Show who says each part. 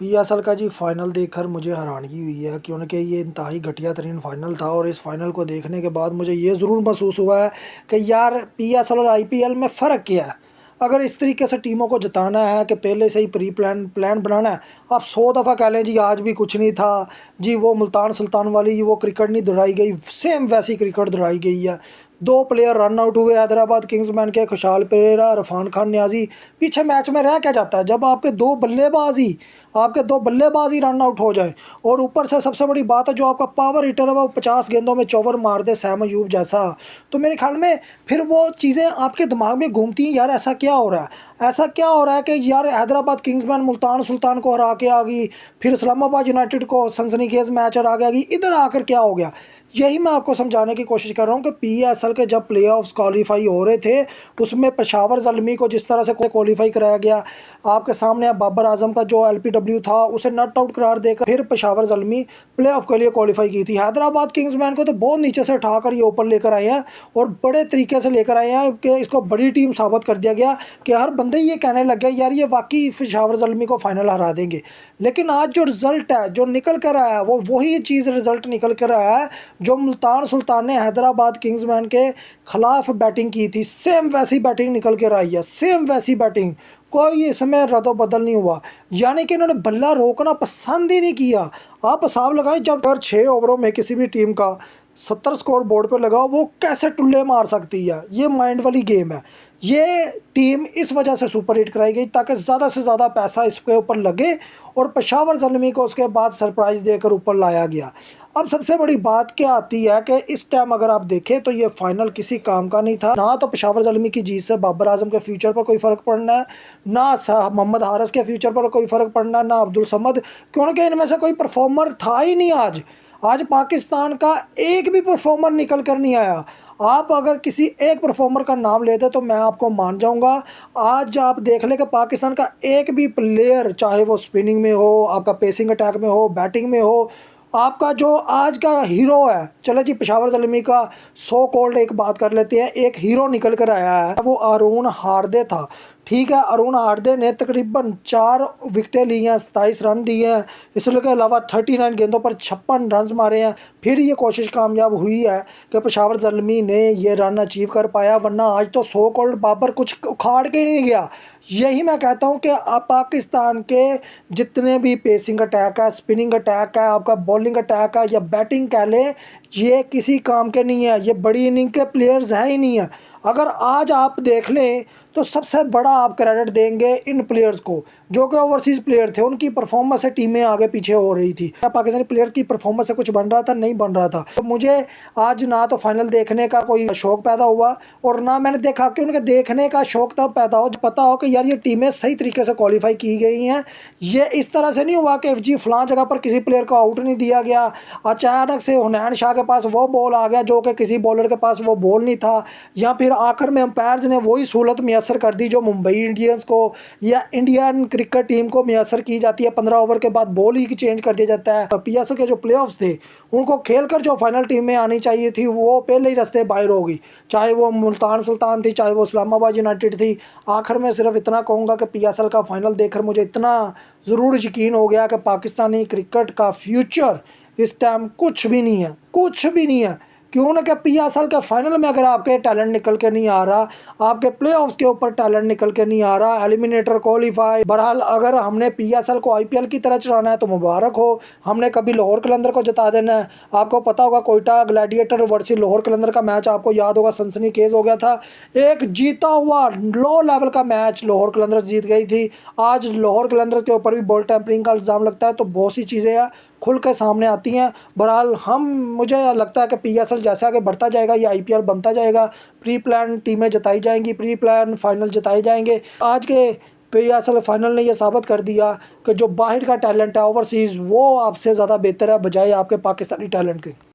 Speaker 1: PSL का जी final देखकर मुझे हैरानगी हुई है क्योंकि ये इंतहाई घटिया तरीन फाइनल था और इस फाइनल को देखने के बाद मुझे ये ज़रूर महसूस हुआ है कि यार पीएसएल और आईपीएल में फ़र्क क्या है। अगर इस तरीके से टीमों को जिताना है कि पहले से ही प्री प्लान बनाना है, आप 100 दफ़ा कह लें जी आज भी कुछ नहीं था जी, वो मुल्तान सुल्तान वाली वो क्रिकेट नहीं दोहराई गई, सेम वैसी क्रिकेट दोहराई गई है। दो प्लेयर रन आउट हुए हैदराबाद किंग्समैन के, खुशहाल परेरा, इरफान खान न्याजी। पीछे मैच में रह क्या जाता है जब आपके दो बल्लेबाज ही रन आउट हो जाए। और ऊपर से सबसे बड़ी बात है, जो आपका पावर हिटर है वो 50 गेंदों में 54 मार दे सैम अयूब जैसा। तो मेरे ख्याल में फिर वो चीज़ें आपके दिमाग में घूमती हैं, यार ऐसा क्या हो रहा है, ऐसा क्या हो रहा है कि यार हैदराबाद किंग्समैन मुल्तान सुल्तान को हरा के आ गई, फिर इस्लामाबाद यूनाइटेड को सनसनीखेज मैच हरा के आ गई, इधर आकर क्या हो गया। यही मैं आपको समझाने की कोशिश कर रहा हूँ कि पीएसएल के जब प्लेऑफ्स क्वालिफाई हो रहे थे, उसमें पेशावर ज़ल्मी को जिस तरह से क्वालिफाई कराया गया, आपके सामने बाबर आजम का जो एलपीडब्ल्यू था उसे नॉट आउट करार देकर फिर पेशावर ज़ल्मी प्लेऑफ के लिए क्वालिफाई की थी। हैदराबाद किंग्समैन को तो बहुत नीचे से उठाकर ये ऊपर लेकर आए हैं और बड़े तरीके से लेकर आए हैं कि इसको बड़ी टीम साबित कर दिया गया कि हर बंदे ये कहने लग गया यार ये वाकई पेशावर ज़ल्मी को फाइनल हरा देंगे। लेकिन आज जो रिज़ल्ट है जो निकल कर आया है वो वही चीज़ रिज़ल्ट निकल कर आया है जो मुल्तान सुल्तान ने हैदराबाद किंग्समैन के ख़िलाफ़ बैटिंग की थी, सेम वैसी बैटिंग निकल कर आई है, सेम वैसी बैटिंग, कोई इसमें रद्द बदल नहीं हुआ। यानी कि इन्होंने बल्ला रोकना पसंद ही नहीं किया। आप हिसाब लगाएं, जब अगर 6 ओवरों में किसी भी टीम का 70 स्कोर बोर्ड पर लगाओ वो कैसे टुल्ले मार सकती है। ये माइंड वाली गेम है। ये टीम इस वजह से सुपर हिट कराई गई ताकि ज़्यादा से ज़्यादा पैसा इसके ऊपर लगे और पेशावर ज़ल्मी को उसके बाद सरप्राइज़ देकर ऊपर लाया गया। अब सबसे बड़ी बात क्या आती है कि इस टाइम अगर आप देखें तो ये फाइनल किसी काम का नहीं था। ना तो पेशावर ज़ल्मी की जीत से बाबर आजम के फ्यूचर पर कोई फ़र्क पड़ना है, ना मोहम्मद हारिस के फ्यूचर पर कोई फ़र्क पड़ना है, ना अब्दुल समद, क्योंकि इनमें से कोई परफॉर्मर था ही नहीं। आज पाकिस्तान का एक भी परफॉर्मर निकल कर नहीं आया। आप अगर किसी एक परफॉर्मर का नाम लेते तो मैं आपको मान जाऊंगा। आज आप देख लें कि पाकिस्तान का एक भी प्लेयर, चाहे वो स्पिनिंग में हो, आपका पेसिंग अटैक में हो, बैटिंग में हो, आपका जो आज का हीरो है, चलो जी पेशावर ज़ल्मी का सो कॉल्ड एक बात कर लेते हैं, एक हीरो निकल कर आया है, वो अरुण हार्दे था। ठीक है, अरुण हार्दे ने तकरीबन 4 विकेटें ली हैं, 27 रन दिए हैं, इसके अलावा 39 गेंदों पर 56 रन मारे हैं। फिर ये कोशिश कामयाब हुई है कि पेशावर ज़ल्मी ने ये रन अचीव कर पाया, वरना आज तो सो कॉल्ड बाबर कुछ उखाड़ के नहीं गया। यही मैं कहता हूँ कि आप पाकिस्तान के जितने भी पेसिंग अटैक है, स्पिनिंग अटैक है, आपका बॉलिंग अटैक है या बैटिंग कह लें, ये किसी काम के नहीं है, ये बड़ी इनिंग के प्लेयर्स हैं ही नहीं है। अगर आज आप देख लें तो सबसे बड़ा आप क्रेडिट देंगे इन प्लेयर्स को जो कि ओवरसीज़ प्लेयर थे, उनकी परफॉर्मेंस से टीमें आगे पीछे हो रही थी। क्या पाकिस्तानी प्लेयर्स की परफॉर्मेंस से कुछ बन रहा था? नहीं बन रहा था। तो मुझे आज ना तो फाइनल देखने का कोई शौक़ पैदा हुआ और ना मैंने देखा कि उनके देखने का शौक़ तब पैदा हो जब पता हो कि यार ये टीमें सही तरीके से क्वालिफाई की गई हैं। ये इस तरह से नहीं हुआ कि जी फ़लाँ जगह पर किसी प्लेयर को आउट नहीं दिया गया, अचानक से हुनैन शाह के पास वो बॉल आ गया जो कि किसी बॉलर के पास वो बॉल नहीं था, या फिर आखिर में अंपायर्स ने वही सहूलत मैसर कर दी जो मुंबई इंडियंस को या इंडियन क्रिकेट टीम को मैसर की जाती है। 15 ओवर के बाद बॉल ही चेंज कर दिया जाता है। पीएसएल के जो प्लेऑफ्स थे उनको खेलकर जो फाइनल टीम में आनी चाहिए थी वो पहले ही रास्ते बाहर हो गई, चाहे वो मुल्तान सुल्तान थी, चाहे वो इस्लामाबाद यूनाइटेड थी। आखिर में सिर्फ इतना कहूँगा कि पीएसएल का फाइनल देखकर मुझे इतना ज़रूर यकीन हो गया कि पाकिस्तानी क्रिकेट का फ्यूचर इस टाइम कुछ भी नहीं है, कुछ भी नहीं है। क्यों ना कि पीएसएल के फाइनल में अगर आपके टैलेंट निकल के नहीं आ रहा, आपके प्लेऑफ्स के ऊपर टैलेंट निकल के नहीं आ रहा, एलिमिनेटर क्वालिफाई, बहरहाल अगर हमने पीएसएल को आईपीएल की तरह चलाना है तो मुबारक हो, हमने कभी लाहौर कलंदर को जिता देना है। आपको पता होगा कोयटा ग्लैडिएटर वर्सेस लाहौर कलंदर का मैच आपको याद होगा, सनसनीखेज हो गया था। एक जीता हुआ लो लेवल का मैच लाहौर कलंदर जीत गई थी। आज लाहौर कलंदर के ऊपर भी बॉल टैंपरिंग का इल्ज़ाम लगता है, तो बहुत सी चीज़ें हैं खुल के सामने आती हैं। बहरहाल मुझे लगता है कि पीएसएल जैसा आगे बढ़ता जाएगा या आईपीएल बनता जाएगा, प्री प्लान टीमें जिताई जाएंगी, प्री प्लान फाइनल जिताए जाएंगे। आज के पीएसएल फाइनल ने यह साबित कर दिया कि जो बाहर का टैलेंट है ओवरसीज़ वो आपसे ज़्यादा बेहतर है बजाय आपके पाकिस्तानी टैलेंट के।